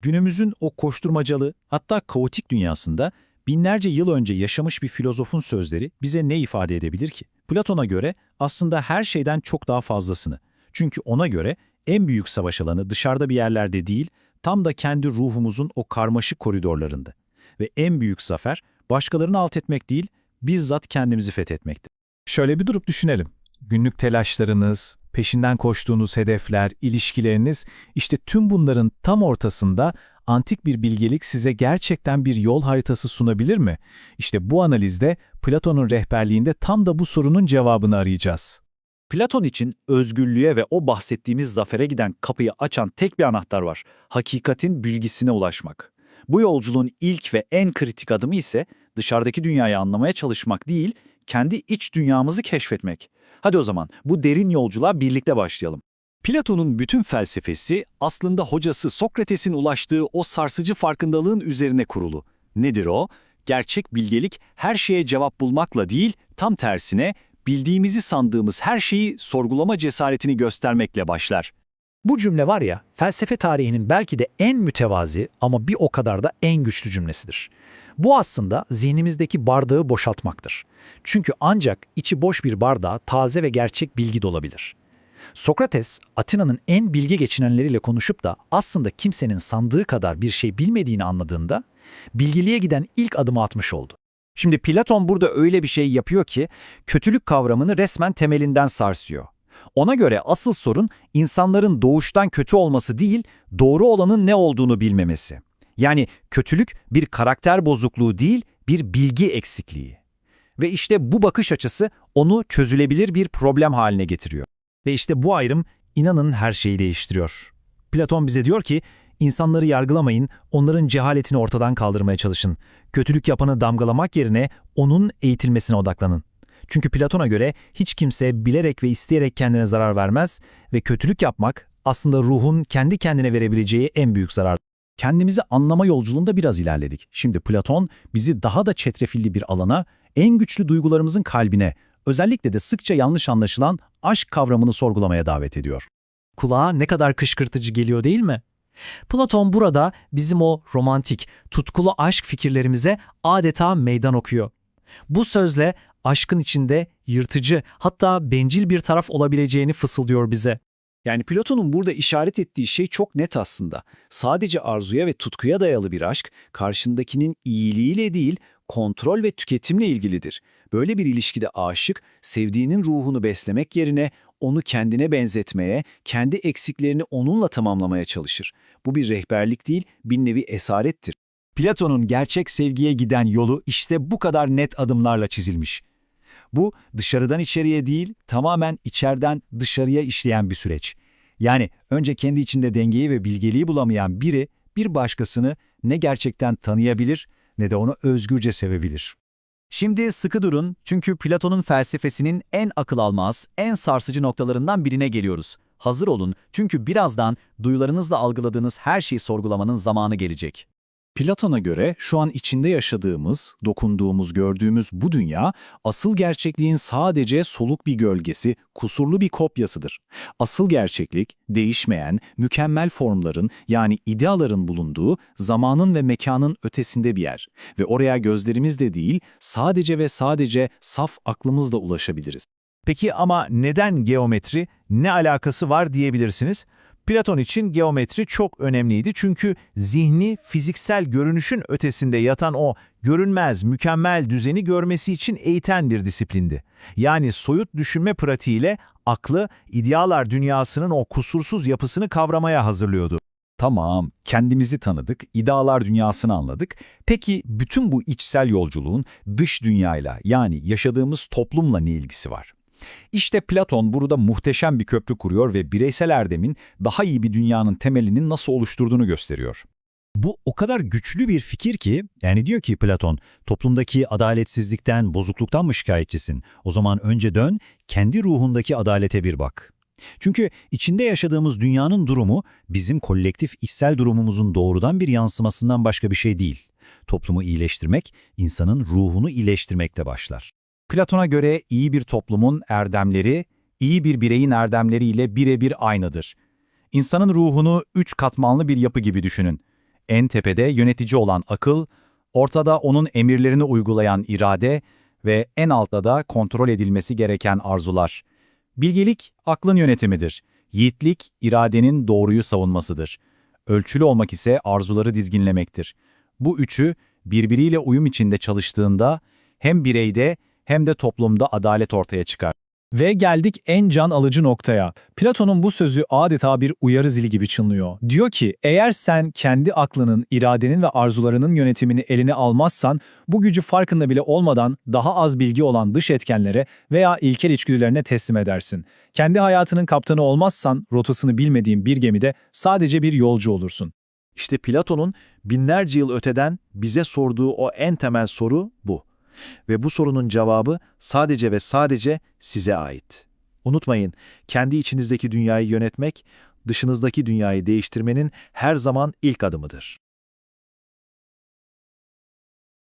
Günümüzün o koşturmacalı, hatta kaotik dünyasında binlerce yıl önce yaşamış bir filozofun sözleri bize ne ifade edebilir ki? Platon'a göre aslında her şeyden çok daha fazlasını. Çünkü ona göre en büyük savaş alanı dışarıda bir yerlerde değil, tam da kendi ruhumuzun o karmaşık koridorlarında. Ve en büyük zafer başkalarını alt etmek değil, bizzat kendimizi fethetmektir. Şöyle bir durup düşünelim. Günlük telaşlarınız, peşinden koştuğunuz hedefler, ilişkileriniz, işte tüm bunların tam ortasında antik bir bilgelik size gerçekten bir yol haritası sunabilir mi? İşte bu analizde Platon'un rehberliğinde tam da bu sorunun cevabını arayacağız. Platon için özgürlüğe ve o bahsettiğimiz zafere giden kapıyı açan tek bir anahtar var. Hakikatin bilgisine ulaşmak. Bu yolculuğun ilk ve en kritik adımı ise dışarıdaki dünyayı anlamaya çalışmak değil, kendi iç dünyamızı keşfetmek. Hadi o zaman bu derin yolculuğa birlikte başlayalım. Platon'un bütün felsefesi aslında hocası Sokrates'in ulaştığı o sarsıcı farkındalığın üzerine kurulu. Nedir o? Gerçek bilgelik her şeye cevap bulmakla değil, tam tersine bildiğimizi sandığımız her şeyi sorgulama cesaretini göstermekle başlar. Bu cümle var ya, felsefe tarihinin belki de en mütevazi ama bir o kadar da en güçlü cümlesidir. Bu aslında zihnimizdeki bardağı boşaltmaktır. Çünkü ancak içi boş bir bardağa taze ve gerçek bilgi dolabilir. Sokrates, Atina'nın en bilge geçinenleriyle konuşup da aslında kimsenin sandığı kadar bir şey bilmediğini anladığında, bilgiliğe giden ilk adımı atmış oldu. Şimdi Platon burada öyle bir şey yapıyor ki, kötülük kavramını resmen temelinden sarsıyor. Ona göre asıl sorun insanların doğuştan kötü olması değil, doğru olanın ne olduğunu bilmemesi. Yani kötülük bir karakter bozukluğu değil, bir bilgi eksikliği. Ve işte bu bakış açısı onu çözülebilir bir problem haline getiriyor. Ve işte bu ayrım inanın her şeyi değiştiriyor. Platon bize diyor ki, insanları yargılamayın, onların cehaletini ortadan kaldırmaya çalışın. Kötülük yapanı damgalamak yerine onun eğitilmesine odaklanın. Çünkü Platon'a göre hiç kimse bilerek ve isteyerek kendine zarar vermez ve kötülük yapmak aslında ruhun kendi kendine verebileceği en büyük zarar. Kendimizi anlama yolculuğunda biraz ilerledik. Şimdi Platon bizi daha da çetrefilli bir alana, en güçlü duygularımızın kalbine, özellikle de sıkça yanlış anlaşılan aşk kavramını sorgulamaya davet ediyor. Kulağa ne kadar kışkırtıcı geliyor değil mi? Platon burada bizim o romantik, tutkulu aşk fikirlerimize adeta meydan okuyor. Bu sözle aşkın içinde yırtıcı, hatta bencil bir taraf olabileceğini fısıldıyor bize. Yani Platon'un burada işaret ettiği şey çok net aslında. Sadece arzuya ve tutkuya dayalı bir aşk, karşındakinin iyiliğiyle değil, kontrol ve tüketimle ilgilidir. Böyle bir ilişkide aşık, sevdiğinin ruhunu beslemek yerine onu kendine benzetmeye, kendi eksiklerini onunla tamamlamaya çalışır. Bu bir rehberlik değil, bir nevi esarettir. Platon'un gerçek sevgiye giden yolu işte bu kadar net adımlarla çizilmiş. Bu dışarıdan içeriye değil, tamamen içeriden dışarıya işleyen bir süreç. Yani önce kendi içinde dengeyi ve bilgeliği bulamayan biri, bir başkasını ne gerçekten tanıyabilir ne de onu özgürce sevebilir. Şimdi sıkı durun çünkü Platon'un felsefesinin en akıl almaz, en sarsıcı noktalarından birine geliyoruz. Hazır olun çünkü birazdan duyularınızla algıladığınız her şeyi sorgulamanın zamanı gelecek. Platon'a göre şu an içinde yaşadığımız, dokunduğumuz, gördüğümüz bu dünya asıl gerçekliğin sadece soluk bir gölgesi, kusurlu bir kopyasıdır. Asıl gerçeklik, değişmeyen, mükemmel formların yani ideaların bulunduğu zamanın ve mekanın ötesinde bir yer. Ve oraya gözlerimizle değil, sadece ve sadece saf aklımızla ulaşabiliriz. Peki ama neden geometri, ne alakası var diyebilirsiniz? Platon için geometri çok önemliydi çünkü zihni fiziksel görünüşün ötesinde yatan o görünmez, mükemmel düzeni görmesi için eğiten bir disiplindi. Yani soyut düşünme pratiğiyle aklı idealar dünyasının o kusursuz yapısını kavramaya hazırlıyordu. Tamam, kendimizi tanıdık, idealar dünyasını anladık. Peki bütün bu içsel yolculuğun dış dünyayla yani yaşadığımız toplumla ne ilgisi var? İşte Platon burada muhteşem bir köprü kuruyor ve bireysel erdemin daha iyi bir dünyanın temelinin nasıl oluşturduğunu gösteriyor. Bu o kadar güçlü bir fikir ki, yani diyor ki Platon, toplumdaki adaletsizlikten, bozukluktan mı şikayetçisin? O zaman önce dön, kendi ruhundaki adalete bir bak. Çünkü içinde yaşadığımız dünyanın durumu, bizim kolektif içsel durumumuzun doğrudan bir yansımasından başka bir şey değil. Toplumu iyileştirmek, insanın ruhunu iyileştirmekle başlar. Platon'a göre iyi bir toplumun erdemleri, iyi bir bireyin erdemleriyle birebir aynıdır. İnsanın ruhunu 3 katmanlı bir yapı gibi düşünün. En tepede yönetici olan akıl, ortada onun emirlerini uygulayan irade ve en altta da kontrol edilmesi gereken arzular. Bilgelik, aklın yönetimidir. Yiğitlik, iradenin doğruyu savunmasıdır. Ölçülü olmak ise arzuları dizginlemektir. Bu üçü birbiriyle uyum içinde çalıştığında hem bireyde hem de toplumda adalet ortaya çıkar. Ve geldik en can alıcı noktaya. Platon'un bu sözü adeta bir uyarı zili gibi çınlıyor. Diyor ki, eğer sen kendi aklının, iradenin ve arzularının yönetimini eline almazsan, bu gücü farkında bile olmadan daha az bilgi olan dış etkenlere veya ilkel içgüdülerine teslim edersin. Kendi hayatının kaptanı olmazsan, rotasını bilmediğin bir gemide sadece bir yolcu olursun. İşte Platon'un binlerce yıl öteden bize sorduğu o en temel soru bu. Ve bu sorunun cevabı sadece ve sadece size ait. Unutmayın, kendi içinizdeki dünyayı yönetmek, dışınızdaki dünyayı değiştirmenin her zaman ilk adımıdır.